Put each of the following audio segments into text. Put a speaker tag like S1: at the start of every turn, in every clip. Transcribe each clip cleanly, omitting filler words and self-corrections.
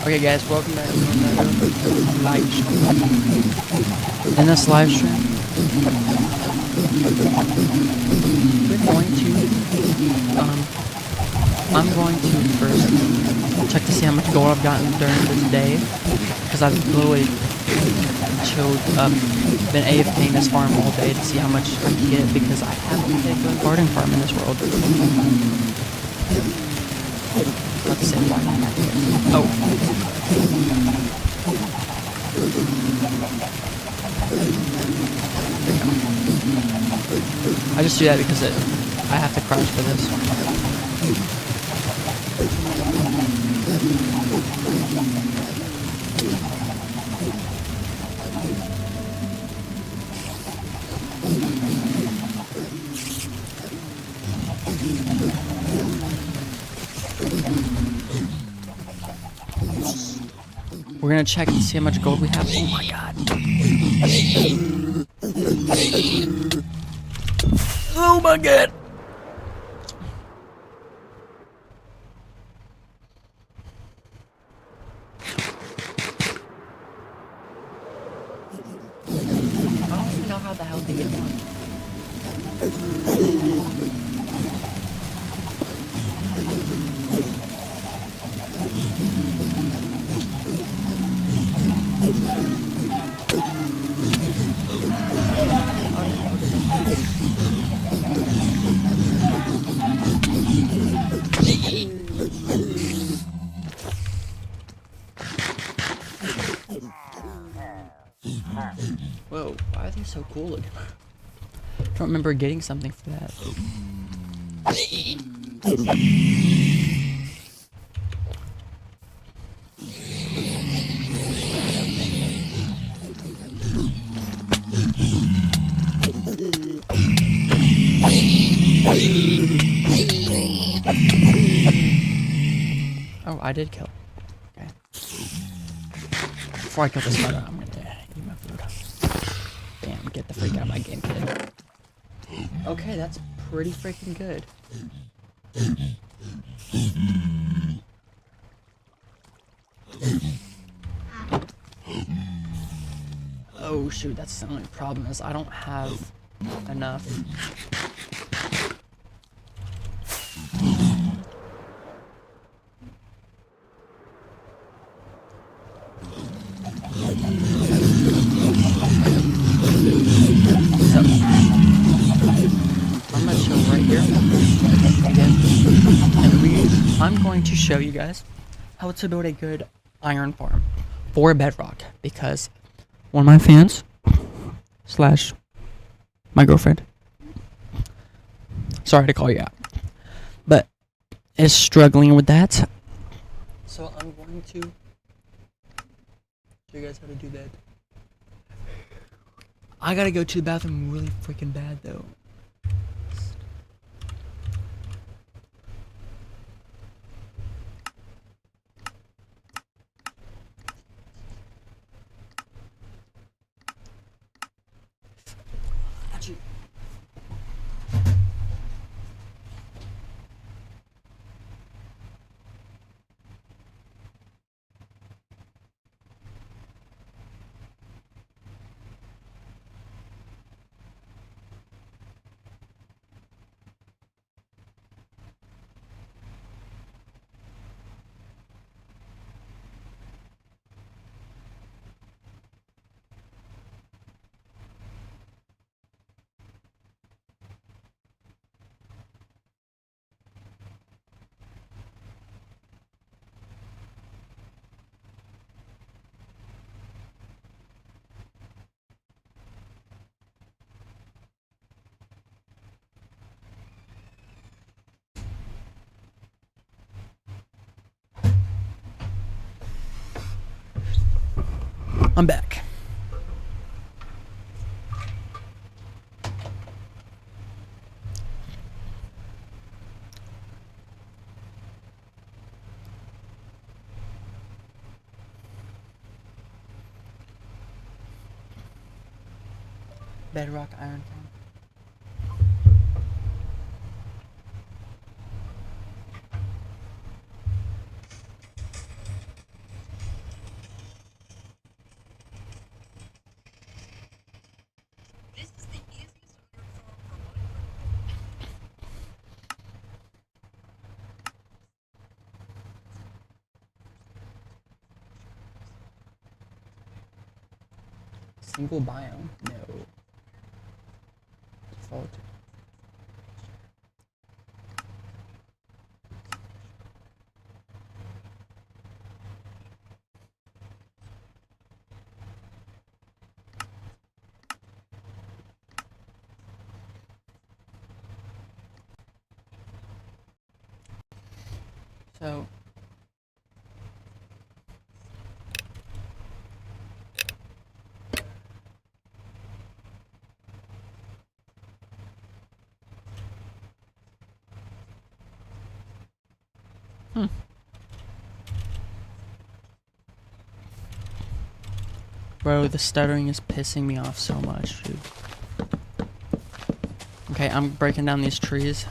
S1: Okay guys, welcome back to another live stream. In this live stream, I'm going to first check to see how much gold I've gotten during this day, because I've literally chilled, been AFKing this farm all day to see how much I can get, because I haven't hit a good garden farm in this world. Let's say why. Oh. I just do that because I have to crouch for this. We're gonna check and see how much gold we have. Oh my god. Oh my god. I don't even know how the hell to get one. Whoa, why are they so cool looking? I don't remember getting something for that. Oh, I did kill. Okay. Before I kill this spider, I'm gonna eat my food. Damn, get the freak out of my game, kid. Okay, that's pretty freaking good. Oh shoot, that's the only problem is I don't have enough. So, I'm gonna chill right here again, and I'm going to show you guys how to build a good iron farm for bedrock, because one of my fans slash my girlfriend, sorry to call you out, but is struggling with that. So I'm going to show you guys how to do that. I gotta go to the bathroom really freaking bad though. I'm back. Bedrock iron farm. Single biome? No. Default. So Bro, the stuttering is pissing me off so much, dude. Okay, I'm breaking down these trees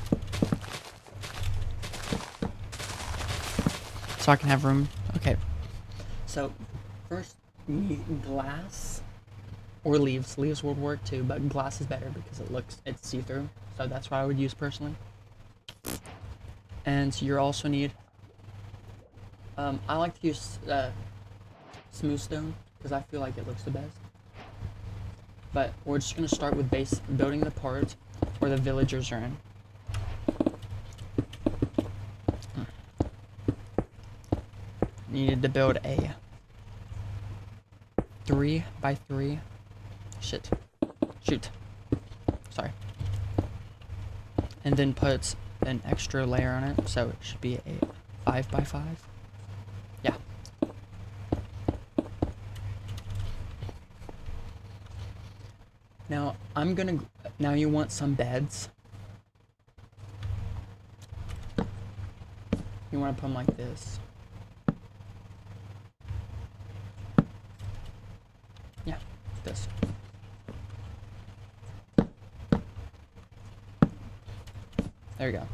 S1: so I can have room. Okay, so first you need glass or leaves. Leaves would work too, but glass is better because it's see-through. So that's what I would use personally. And you also need, I like to use smooth stone because I feel like it looks the best. But we're just gonna start with building the part where the villagers are in. Needed to build a 3x3. Shoot. Sorry. And then put an extra layer on it, so it should be a 5x5. Yeah. Now now you want some beds. You want to put them like this. Yeah, this. There you go.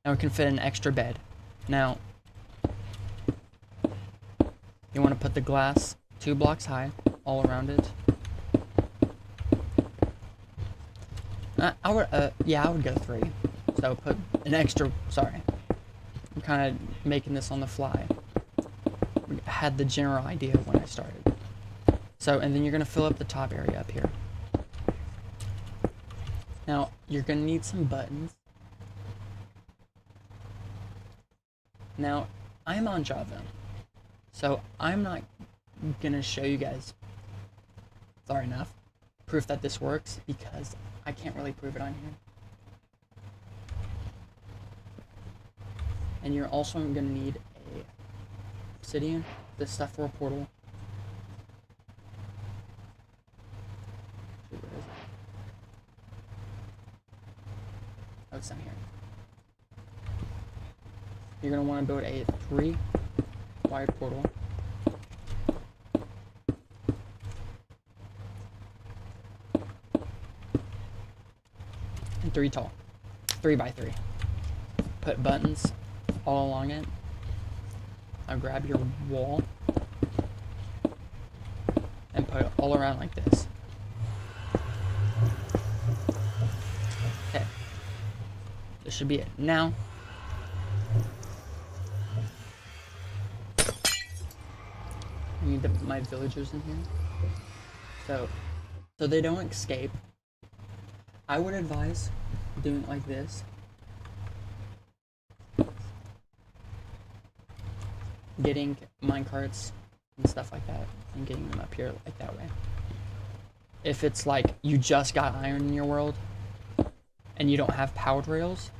S1: Now we can fit an extra bed. Now, you want to put the glass 2 blocks high all around it. I would go 3. So put an extra, sorry. I'm kind of making this on the fly. I had the general idea when I started. So, and then you're going to fill up the top area up here. Now, you're going to need some buttons. Now, I'm on Java, so I'm not going to show you guys, sorry enough, proof that this works because I can't really prove it on here. And you're also going to need a obsidian, this stuff for a portal. Where is it? Oh, it's down here. You're going to want to build a 3 wide portal. And 3 tall. 3x3. Put buttons all along it. Now grab your wall and put it all around like this. Okay. This should be it. Now, I need to put my villagers in here. So they don't escape. I would advise doing it like this. Getting minecarts and stuff like that and getting them up here like that way. If it's like you just got iron in your world and you don't have powered rails,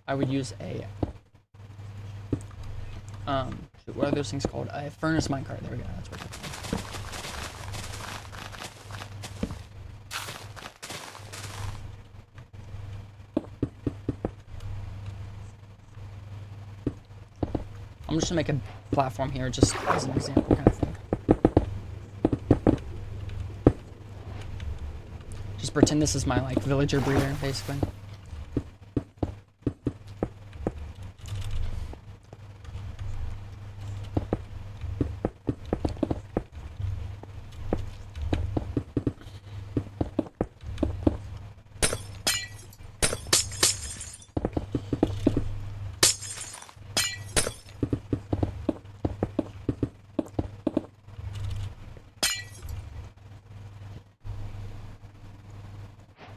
S1: I would use a what are those things called? A furnace minecart. There we go. That's what it's called. I'm just gonna make a platform here, just as an example kind of thing. Just pretend this is my like villager breeder, basically.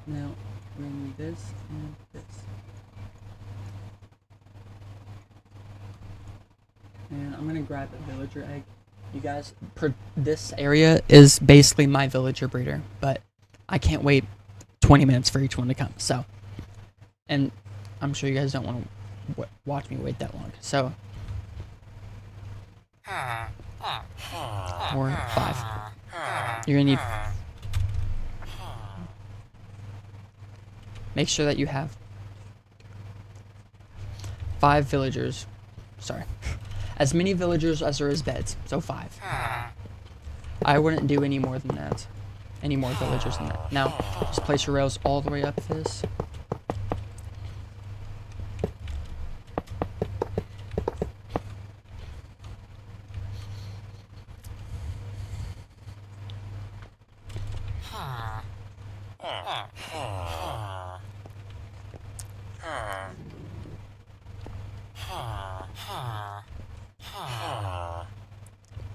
S1: Now, bring this and this. And I'm gonna grab a villager egg. You guys, this area is basically my villager breeder, but I can't wait 20 minutes for each one to come. So, and I'm sure you guys don't want to watch me wait that long. So, 4, 5. You're gonna need. Make sure that you have 5 villagers. Sorry. As many villagers as there is beds. So 5. I wouldn't do any more than that. Any more villagers than that. Now, just place your rails all the way up this.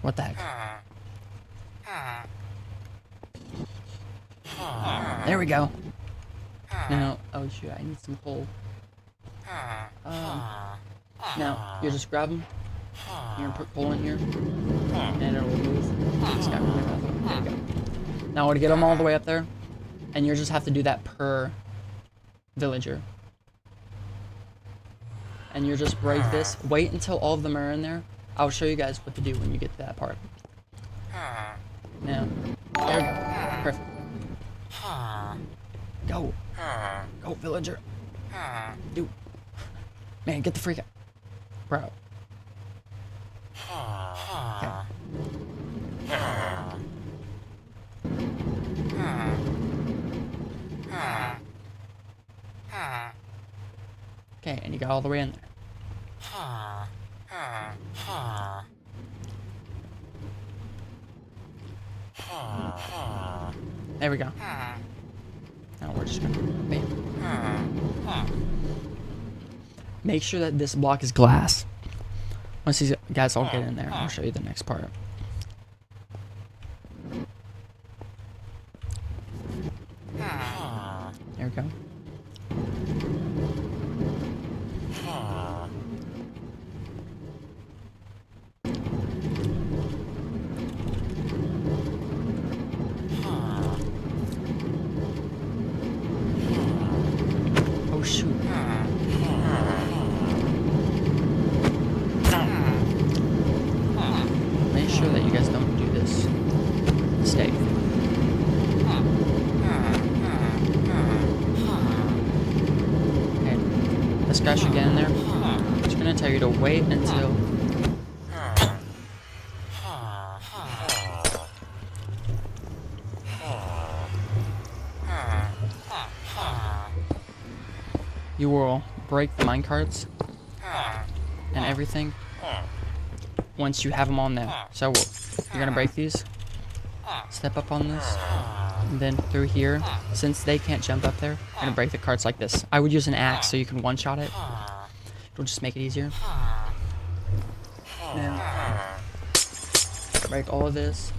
S1: What the heck? There we go. Now, oh shoot, I need some coal. Now, you just grab them. You're gonna put coal in here, and it'll move. This guy really well. There you go. Now, I want to get them all the way up there, and you just have to do that per villager. And you just break this. Wait until all of them are in there. I'll show you guys what to do when you get to that part. Now, there we go. Perfect. Go. Go, villager. Dude. Man, get the freak out. Bro. Okay. Okay, and you got all the way in there. There we go. Now we're just gonna make sure that this block is glass. Once these guys all get in there, I'll show you the next part. There we go. Oh shoot. Make sure that you guys don't do this mistake. Okay. This guy should get in there. I'm just gonna tell you to wait until you will break the minecarts and everything once you have them on there. So you're gonna break these, step up on this, and then through here, since they can't jump up there, you're gonna break the carts like this. I would use an axe so you can one-shot it. It'll just make it easier. Now, break all of this.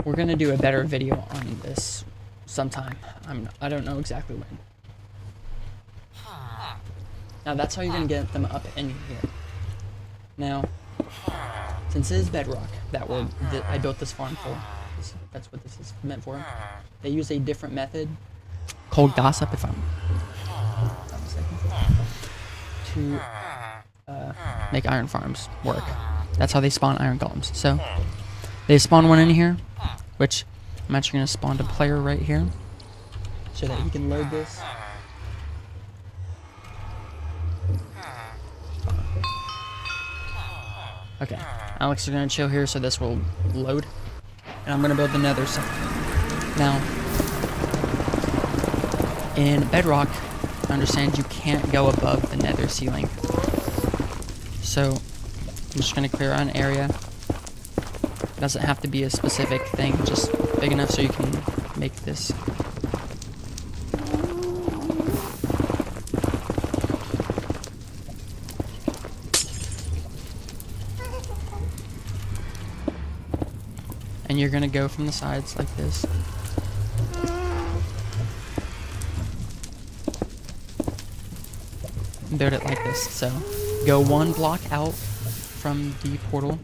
S1: We're gonna do a better video on this sometime. I don't know exactly when. Now that's how you're gonna get them up in here. Now, since it is bedrock that I built this farm for, that's what this is meant for. They use a different method called gossip, if I'm not mistaken, to make iron farms work. That's how they spawn iron golems. So they spawn one in here, which I'm actually gonna spawn a player right here, so that he can load this. Okay, Alex is gonna chill here so this will load. And I'm gonna build the nether side. Now, in Bedrock, understand you can't go above the nether ceiling. So, I'm just gonna clear out an area. Doesn't have to be a specific thing, just big enough so you can make this. And you're gonna go from the sides like this. And build it like this. So, go one block out from the portal.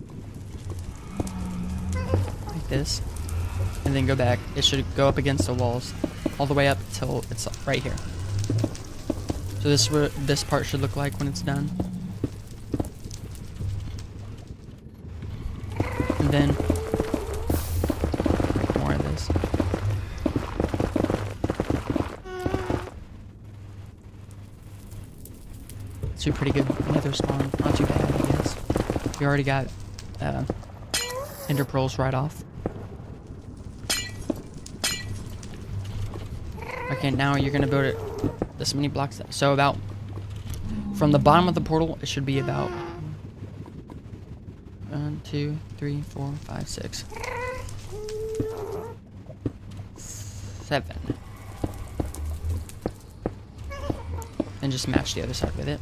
S1: Like this. And then go back. It should go up against the walls. All the way up till it's right here. So this is what this part should look like when it's done. And then more of this. It's a pretty good nether spawn. Not too bad, I guess. We already got ender pearls right off. Okay, now you're gonna build it this many blocks. So about from the bottom of the portal, it should be about 1, 2, 3, 4, 5, 6, 7. And just match the other side with it.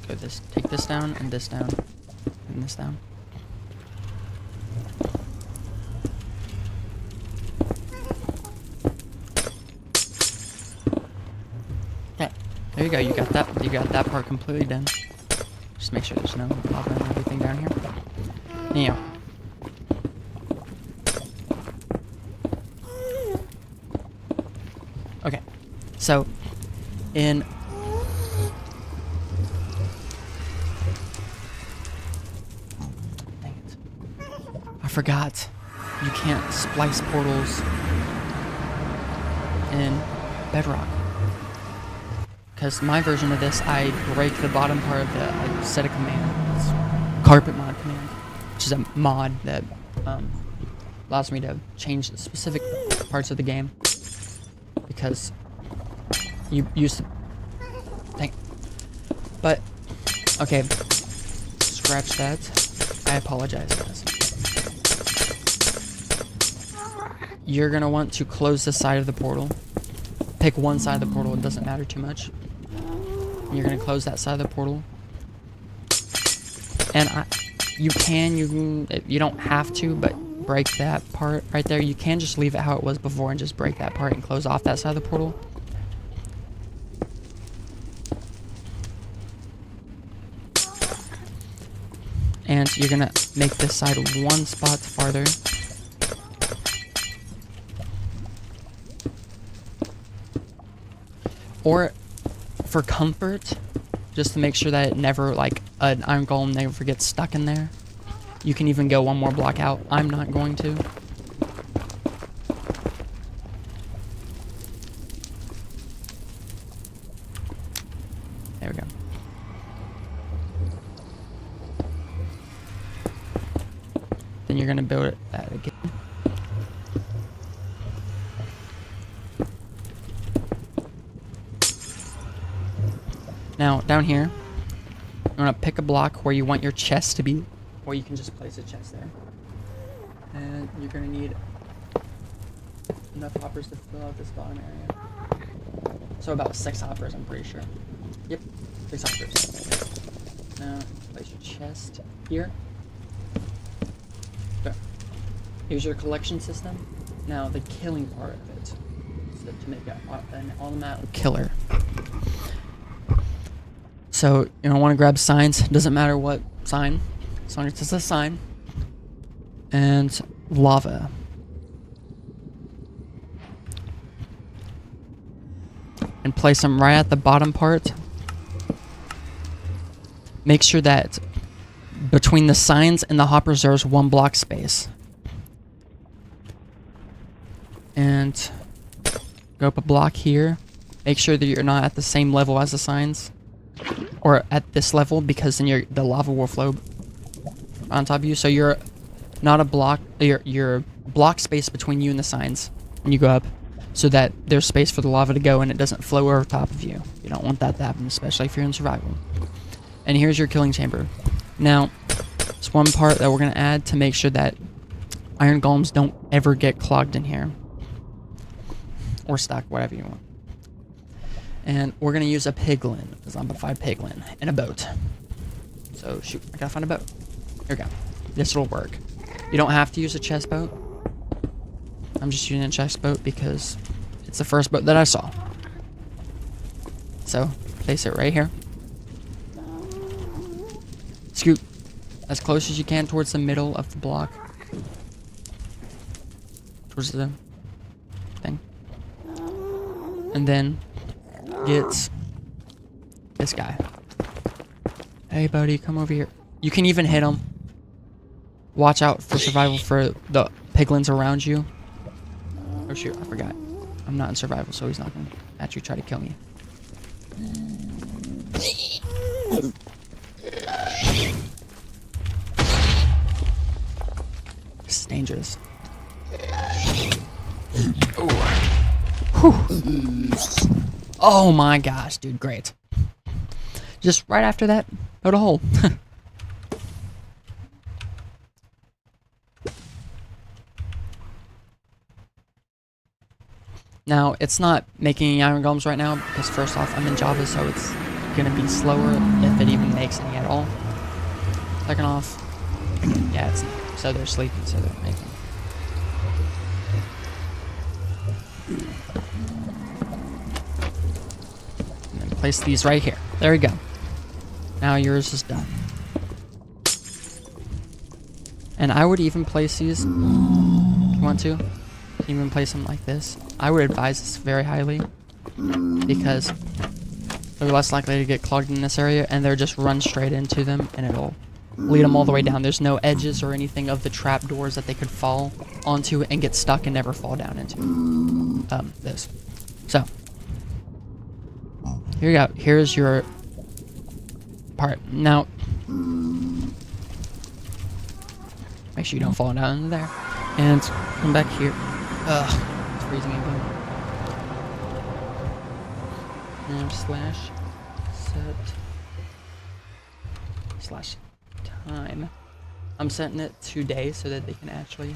S1: Go this, take this down, and this down, and this down. Okay, there you go. You got that. You got that part completely done. Just make sure there's no lava and everything down here. Anyhow. Okay, so in dang it, I forgot. You can't splice portals in Bedrock. Because my version of this, I break the bottom part of the, I set a command. It's carpet mod command, which is a mod that allows me to change specific parts of the game. Because you used to think, but okay, scratch that. I apologize, guys. You're gonna want to close the side of the portal. Pick one side of the portal, it doesn't matter too much. You're gonna close that side of the portal. And you don't have to, but break that part right there. You can just leave it how it was before and just break that part and close off that side of the portal. And you're gonna make this side one spot farther. Or for comfort, just to make sure that it never, like, an iron golem never gets stuck in there, you can even go one more block out. I'm not going to. There we go. Then you're gonna build it that again. Now, down here, you want to pick a block where you want your chest to be, or you can just place a chest there. And you're going to need enough hoppers to fill out this bottom area. So about 6 hoppers, I'm pretty sure. Yep, 6 hoppers. Now, place your chest here. There. Here's your collection system. Now, the killing part of it. So to make an automatic killer. So, you know, want to grab signs. Doesn't matter what sign, as long as it's a sign. And lava. And place them right at the bottom part. Make sure that between the signs and the hoppers there's 1 block space. And go up a block here. Make sure that you're not at the same level as the signs. Or at this level, because then the lava will flow on top of you, so you're not a block. Your block space between you and the signs when you go up, so that there's space for the lava to go and it doesn't flow over top of you. You don't want that to happen, especially if you're in survival. And here's your killing chamber. Now, it's one part that we're gonna add to make sure that iron golems don't ever get clogged in here, or stuck, whatever you want. And we're gonna use a piglin, a zombified piglin, and a boat. So shoot, I gotta find a boat. Here we go. This will work. You don't have to use a chest boat. I'm just using a chest boat because it's the first boat that I saw. So place it right here. Scoot as close as you can towards the middle of the block. Towards the thing. And then get this guy. Hey buddy, come over here. You can even hit him. Watch out for survival for the piglins around you. Oh shoot, I forgot. I'm not in survival, so he's not gonna actually try to kill me. This is dangerous. Oh my gosh, dude, great. Just right after that, go to hole. Now, it's not making any iron golems right now because first off, I'm in Java, so it's gonna be slower if it even makes any at all. Second off, yeah, it's not. So they're sleeping, so they're making. And then place these right here. There we go. Now yours is done. And I would even place these, if you want to, even place them like this. I would advise this very highly because they're less likely to get clogged in this area and they're just run straight into them and it'll lead them all the way down. There's no edges or anything of the trap doors that they could fall onto and get stuck and never fall down into. This. So, here you go. Here's your part. Now, make sure you don't fall down into there. And come back here. Ugh, it's freezing again. And slash set slash time. I'm setting it to day so that they can actually.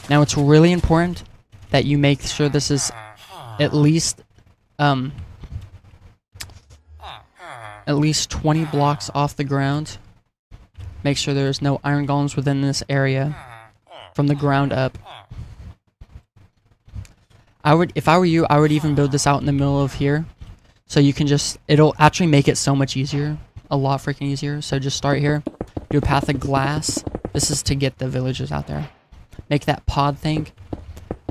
S1: Now it's really important that you make sure this is at least 20 blocks off the ground. Make sure there's no iron golems within this area from the ground up. If I were you, I would even build this out in the middle of here. So you can just, it'll actually make it so much easier. A lot freaking easier. So just start here. Do a path of glass. This is to get the villagers out there. Make that pod thing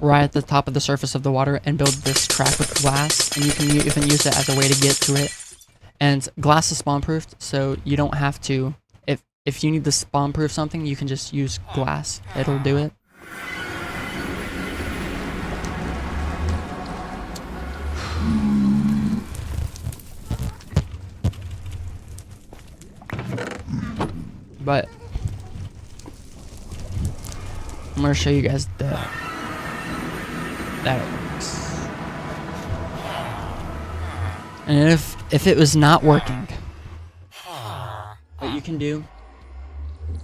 S1: right at the top of the surface of the water and build this track with glass. And you can even use it as a way to get to it. And glass is spawn proofed, so you don't have to. If you need to spawn proof something, you can just use glass. It'll do it. But I'm gonna show you guys that it works. And if it was not working, what you can do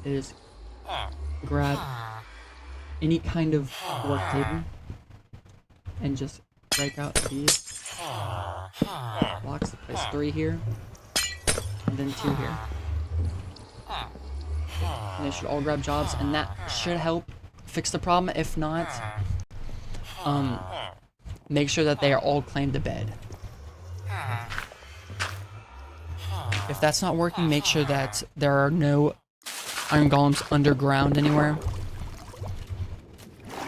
S1: is grab any kind of work table and just break out these blocks. Place 3 here and then 2 here. And they should all grab jobs, and that should help fix the problem. If not, make sure that they are all claimed to bed. If that's not working, make sure that there are no iron golems underground anywhere,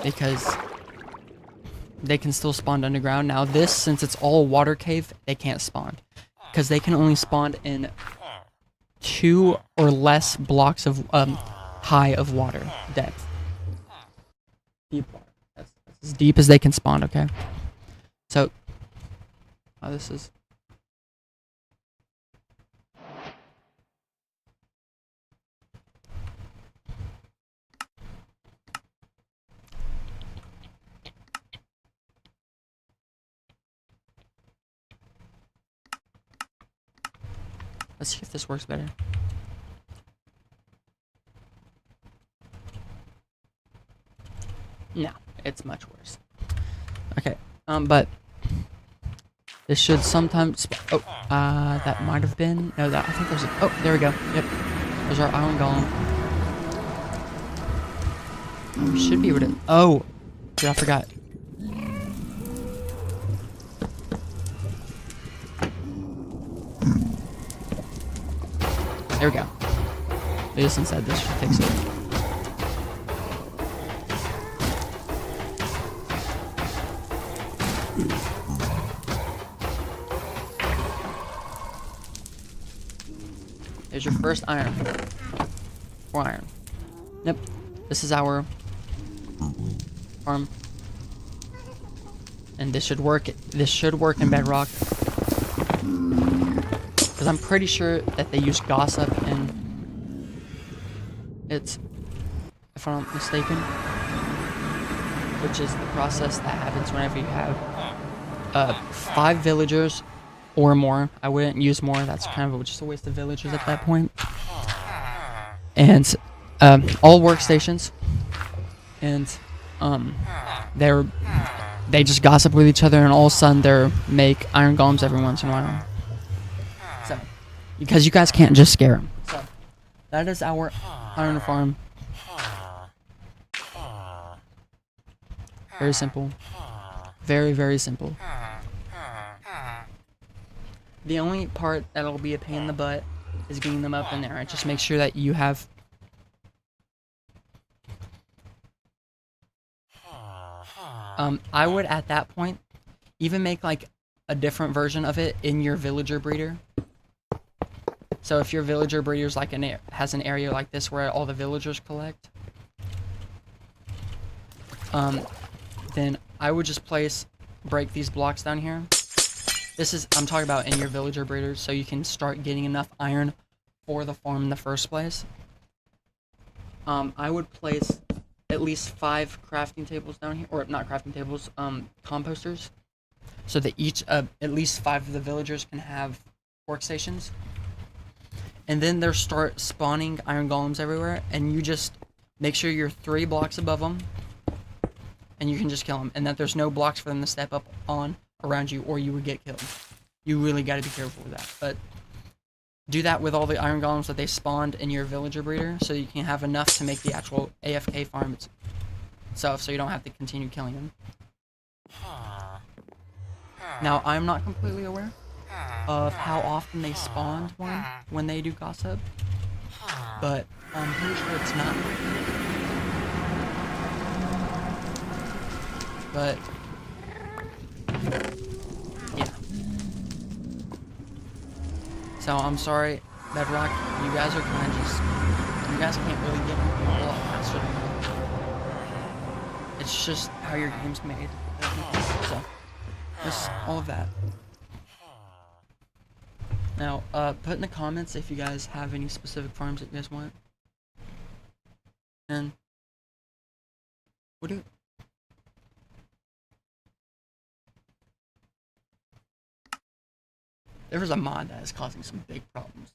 S1: because they can still spawn underground. Now this, since it's all water cave, they can't spawn because they can only spawn in 2 or less blocks of high of water depth. Deep water. That's as deep as they can spawn. Okay. So, this is. Let's see if this works better. No, it's much worse. Okay, but this should sometimes. Oh, that might have been. No, that I think there's. Oh, there we go. Yep, there's our iron golem. We should be able to. Oh, dude, I forgot. There we go. This inside this should fix it. There's your first iron. 4 iron. Yep. This is our farm. And this should work. This should work in Bedrock. Because I'm pretty sure that they use gossip in it, if I'm not mistaken. Which is the process that happens whenever you have 5 villagers or more. I wouldn't use more. That's kind of just a waste of villagers at that point. And all workstations. And they just gossip with each other, and all of a sudden they make iron golems every once in a while. So, because you guys can't just scare them. So, that is our iron farm. Very simple. Very, very simple. The only part that'll be a pain in the butt is getting them up in there. Just make sure that you have... I would, at that point, even make, like, a different version of it in your villager breeder. So if your villager breeder's like has an area like this where all the villagers collect, then I would just break these blocks down here. I'm talking about in your villager breeders, so you can start getting enough iron for the farm in the first place. I would place at least 5 crafting tables down here, or not crafting tables, composters, so that at least 5 of the villagers can have workstations. And then they'll start spawning iron golems everywhere, and you just make sure you're 3 blocks above them, and you can just kill them, and that there's no blocks for them to step up on around you, or you would get killed. You really got to be careful with that. But do that with all the iron golems that they spawned in your villager breeder, so you can have enough to make the actual AFK farm itself, so you don't have to continue killing them. Now, I'm not completely aware of how often they spawned one when they do gossip, but I'm pretty sure it's not. But yeah. So I'm sorry, Bedrock. You guys are kind of you guys can't really get a lot faster than that. It's just how your game's made. So just all of that. Now, put in the comments if you guys have any specific farms that you guys want. And we'll do it. There's a mod that is causing some big problems.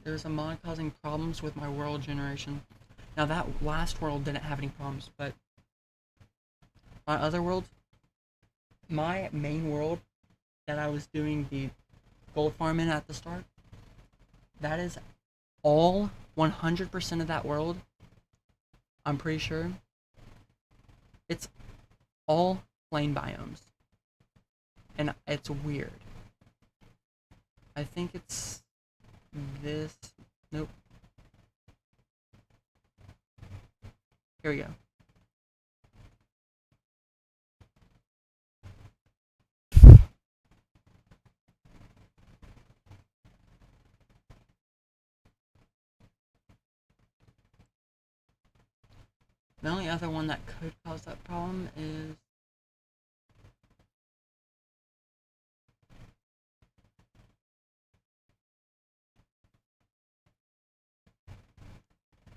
S1: There's a mod causing problems with my world generation. Now that last world didn't have any problems, but my other world, my main world that I was doing the gold farm in at the start, that is all 100% of that world. I'm pretty sure it's all plain biomes, and it's weird. I think it's this. Nope. Here we go. The only other one that could cause that problem is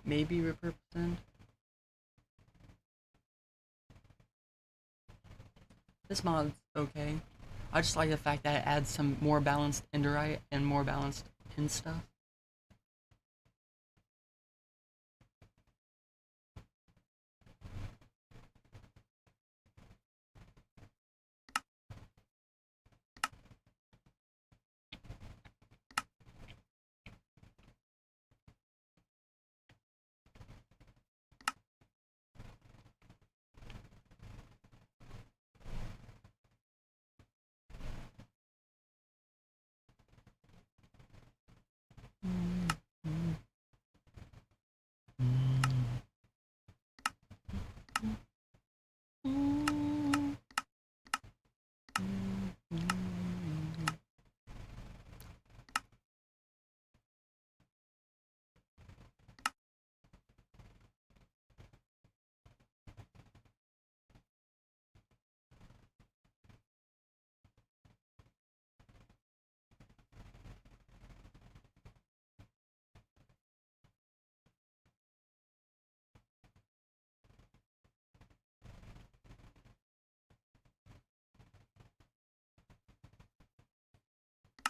S1: maybe repurposing. This mod's okay. I just like the fact that it adds some more balanced Enderite and more balanced pin stuff.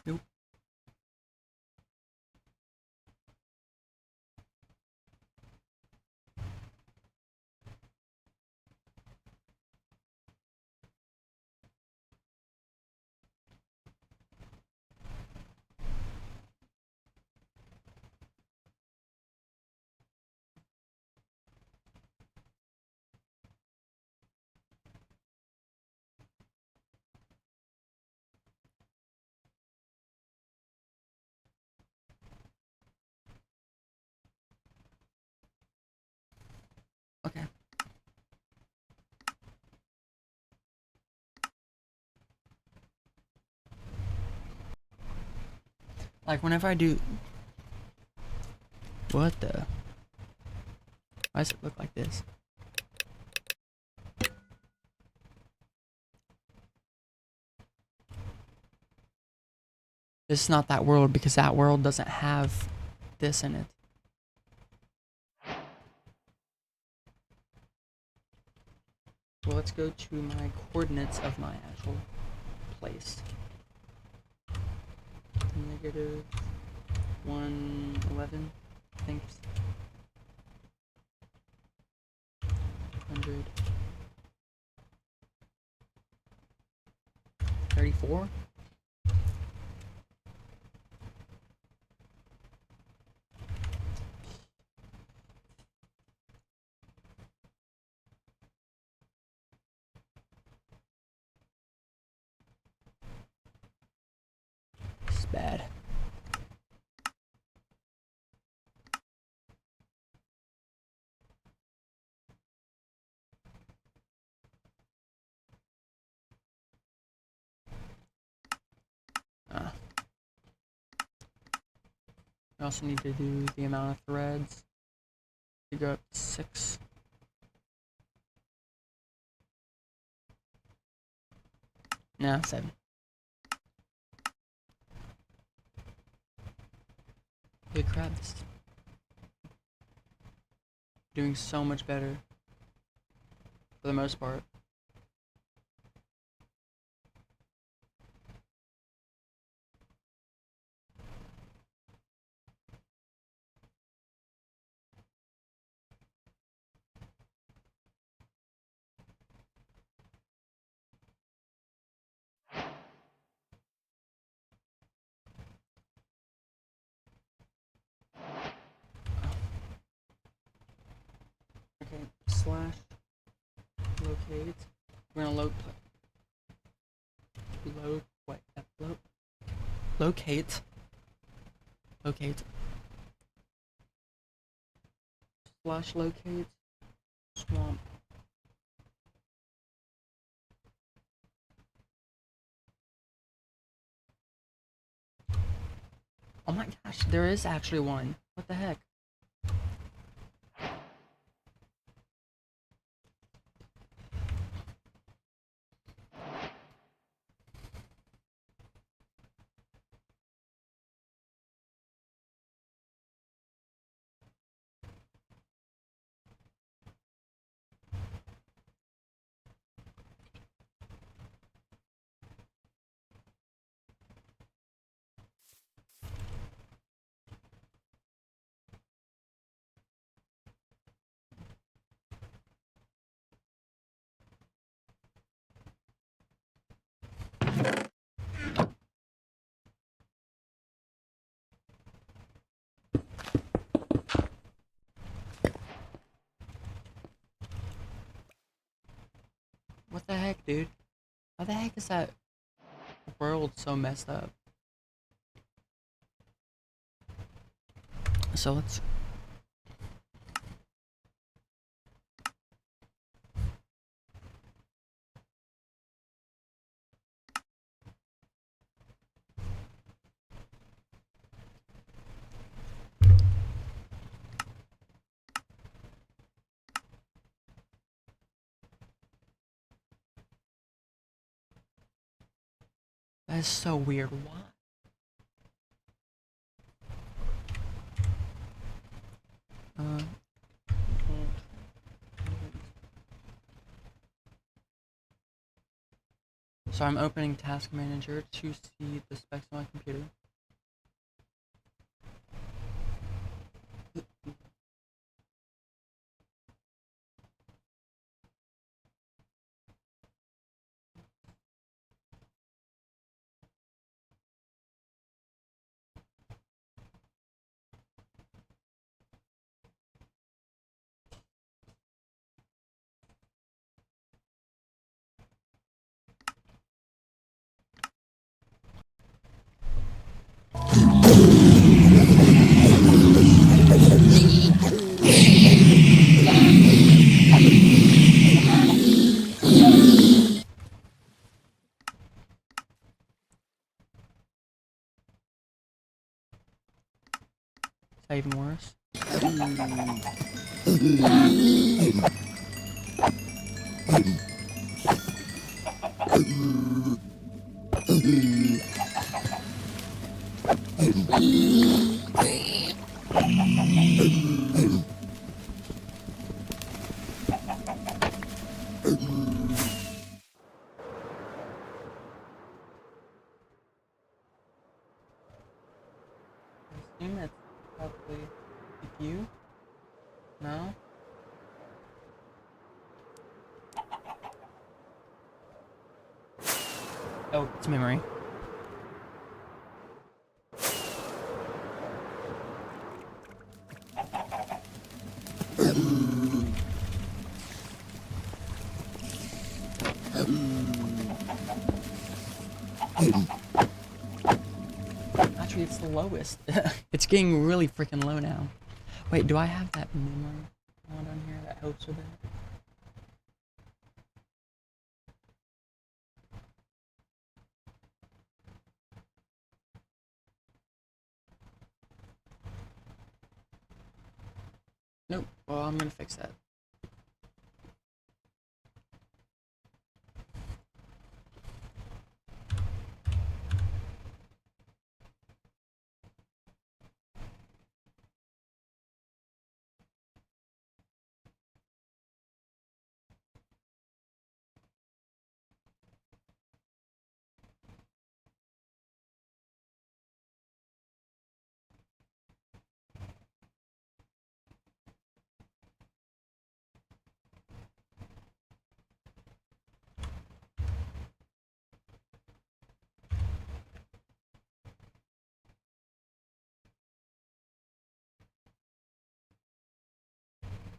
S1: Nope. Okay. Like whenever I do, what the? Why does it look like this? This is not that world because that world doesn't have this in it. Well, let's go to my coordinates of my actual place. Negative 111, I think. 100. 34? It's bad. We also need to do the amount of threads to go up to 6. No, 7. Holy crap, this is doing so much better for the most part. Okay, slash locate. We're gonna locate slash locate swamp. Oh my gosh, there is actually one. What the heck? What the heck, dude? How the heck is that world so messed up? So let's. That is so weird. Why? Uh, so I'm opening Task Manager to see the specs on my computer. Is that even worse? I assume it's probably CPU? No? Oh, it's memory. Actually, it's the lowest. It's getting really freaking low now. Wait, do I have that memory mod on here that helps with it? Nope. Well, I'm gonna fix that.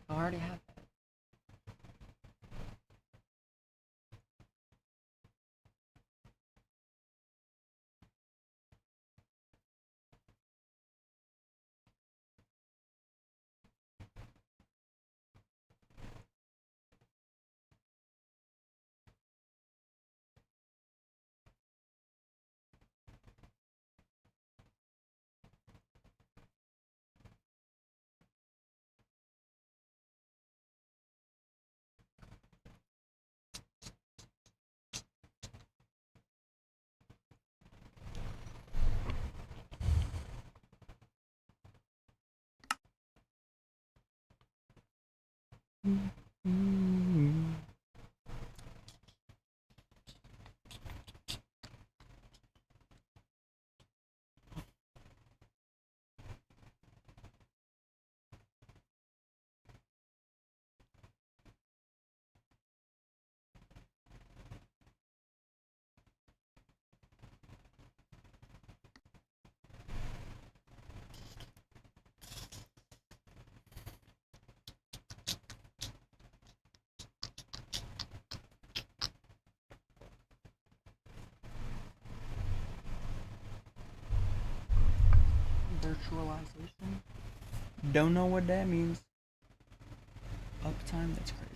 S1: I already have that. Mm. Virtualization. Don't know what that means. Uptime, that's crazy.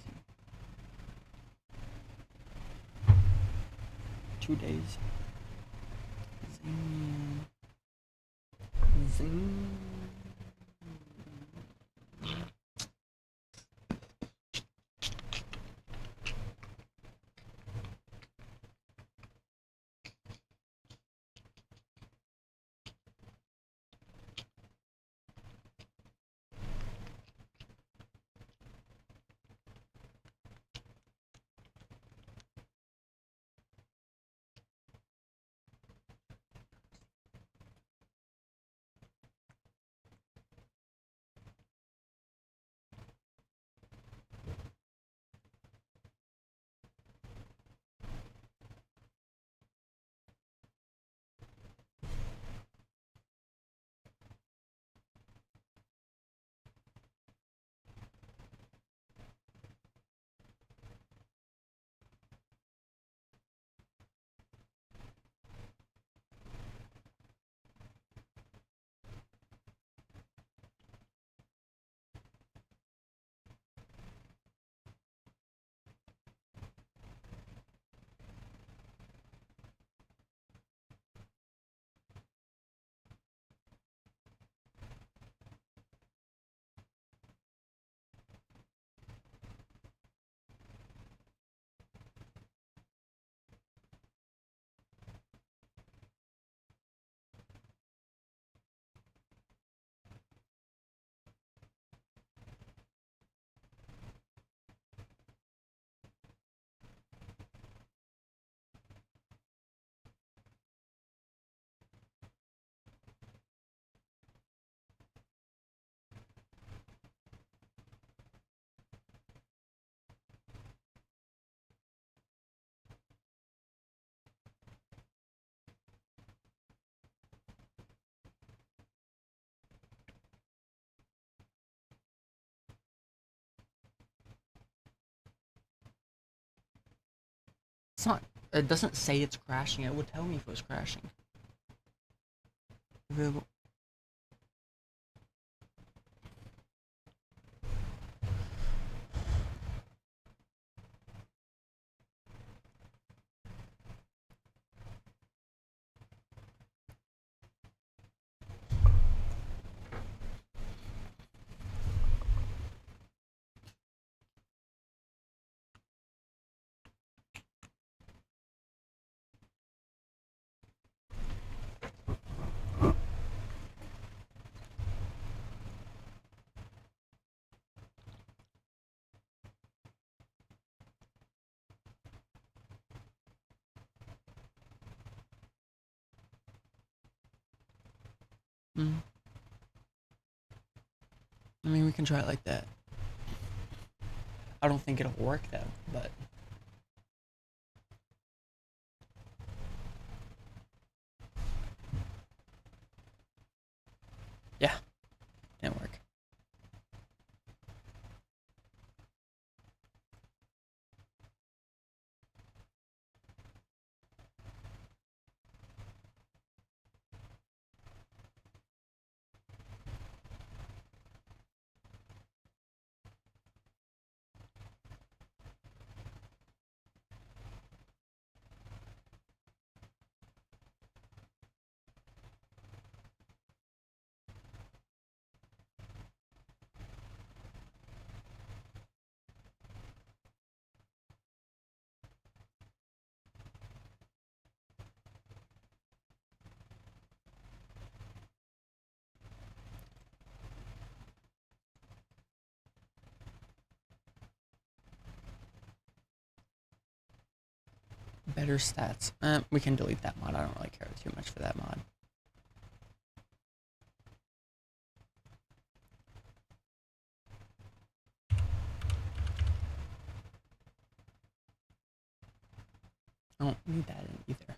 S1: 2 days. Zing. Zing. It's not. It doesn't say it's crashing. It would tell me if it was crashing. Available. Mm. I mean, we can try it like that. I don't think it'll work though, but yeah, didn't work. Better stats. We can delete that mod. I don't really care too much for that mod. I don't need that in either.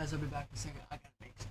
S1: Guys, I'll be back in a second. I gotta make some.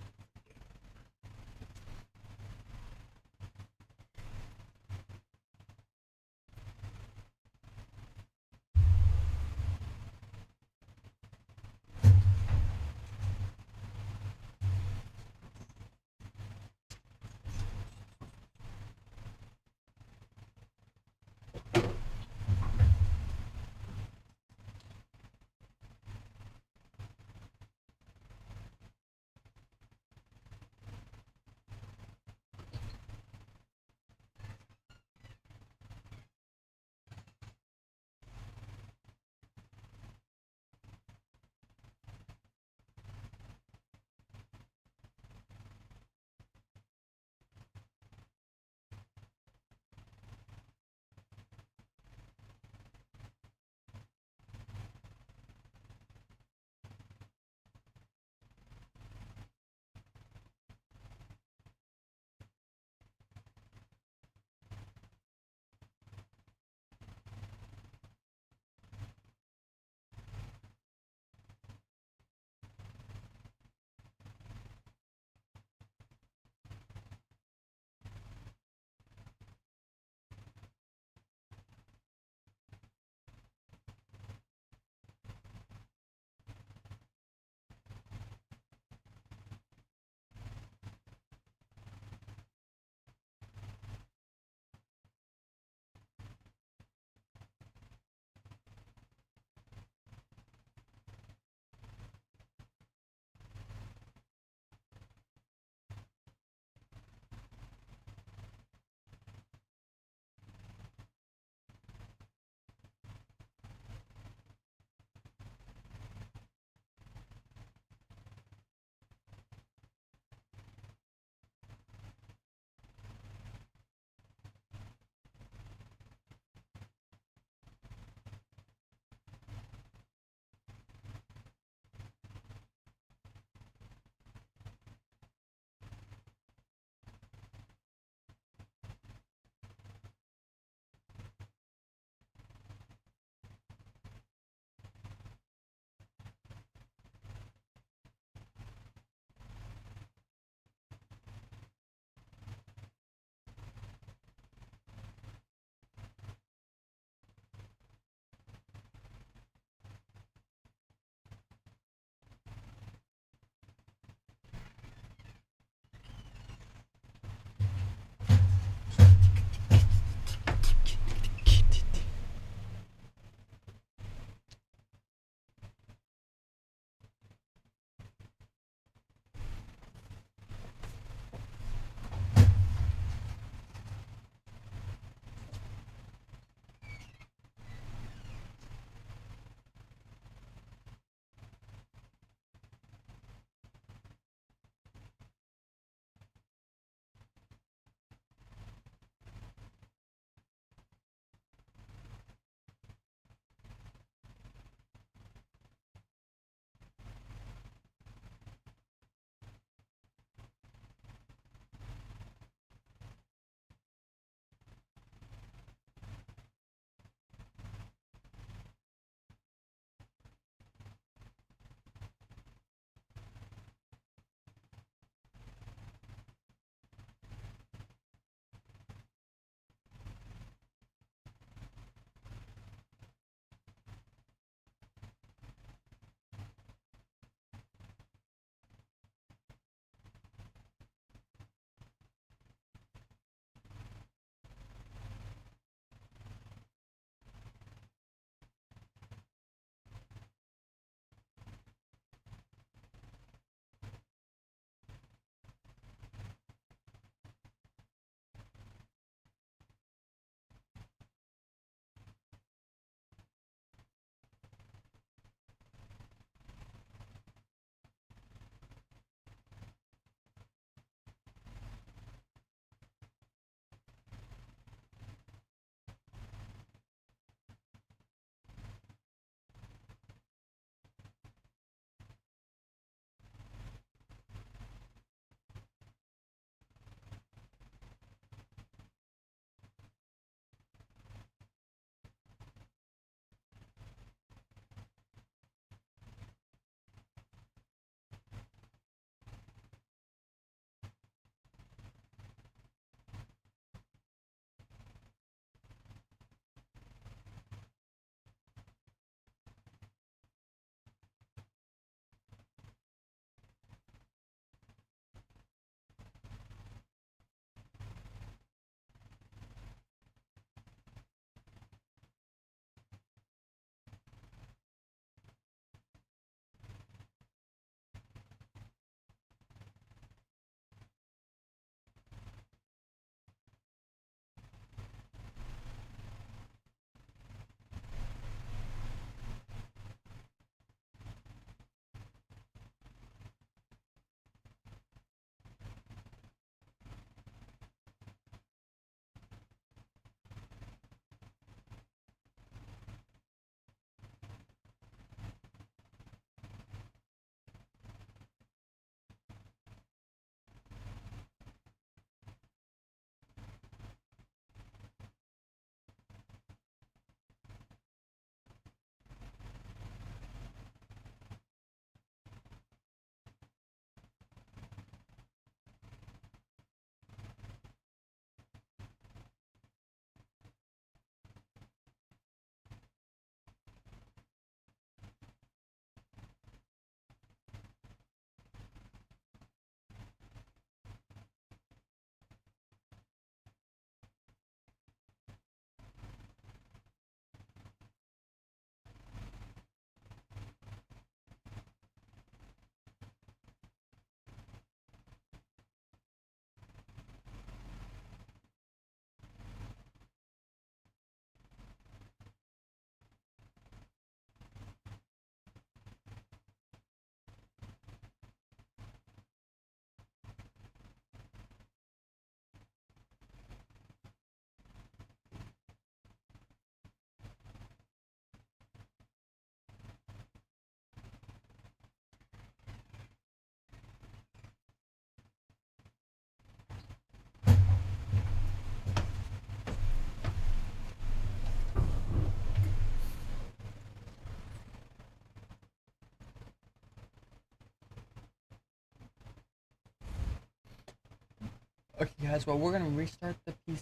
S1: Okay, guys. Well, we're gonna restart the PC.